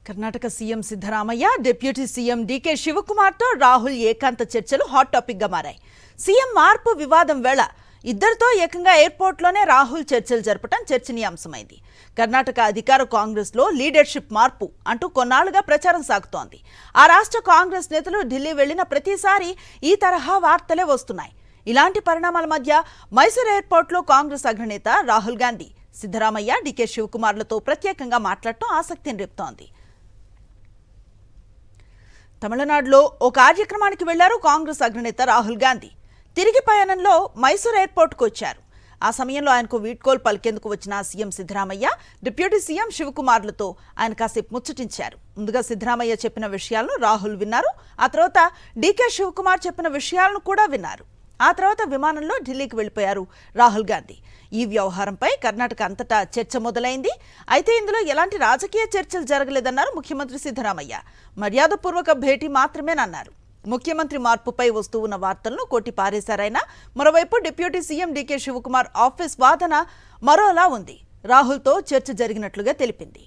Karnataka CM Siddaramaiah, deputy CM DK శివకుమార్తో రాహుల్ ఏకాంత చర్చలు హాట్ టాపిక్గా మారాయి. సీఎం మార్పు వివాదం వేళ ఇద్దరితో ఏకంగా ఎయిర్పోర్ట్లోనే రాహుల్ చర్చలు జరపడం చర్చనీయాంశమైంది. కర్ణాటక అధికార కాంగ్రెస్లో లీడర్షిప్ మార్పు అంటూ కొన్నాళ్లుగా ప్రచారం సాగుతోంది. ఆ రాష్ట్ర కాంగ్రెస్ నేతలు ఢిల్లీ వెళ్లిన ప్రతిసారి ఈ తరహా వార్తలే వస్తున్నాయి. ఇలాంటి పరిణామాల మధ్య మైసూర్ ఎయిర్పోర్ట్లో కాంగ్రెస్ అగ్రనేత రాహుల్ గాంధీ సిద్ధరామయ్య, డీకే శివకుమార్లతో ప్రత్యేకంగా మాట్లాడటం ఆసక్తిని రేపుతోంది. తమిళనాడులో ఓ కార్యక్రమానికి వెళ్లారు కాంగ్రెస్ అగ్రనేత రాహుల్ గాంధీ. తిరిగి పయనంలో మైసూర్ ఎయిర్పోర్ట్కు వచ్చారు. ఆ సమయంలో ఆయనకు వీడ్కోలు పలికేందుకు వచ్చిన సీఎం సిద్ధరామయ్య, డిప్యూటీ సీఎం శివకుమార్లతో ఆయన కాసేపు ముచ్చటించారు. ముందుగా సిద్ధరామయ్య చెప్పిన విషయాలను రాహుల్ విన్నారు. ఆ తర్వాత డీకే శివకుమార్ చెప్పిన విషయాలను కూడా విన్నారు. ఆ తర్వాత విమానంలో ఢిల్లీకి వెళ్లిపోయారు రాహుల్ గాంధీ. ఈ వ్యవహారంపై కర్ణాటక అంతటా చర్చ మొదలైంది. అయితే ఇందులో ఎలాంటి రాజకీయ చర్చలు జరగలేదన్నారు ముఖ్యమంత్రి సిద్ధరామయ్య. మర్యాదపూర్వక భేటీ మాత్రమేనన్నారు. ముఖ్యమంత్రి మార్పుపై వస్తూ ఉన్న వార్తలను కొట్టి పారేశారైనా మరోవైపు deputy CM DK Shivakumar office వాదన మరోలా ఉంది. రాహుల్తో చర్చ జరిగినట్లుగా తెలిపింది.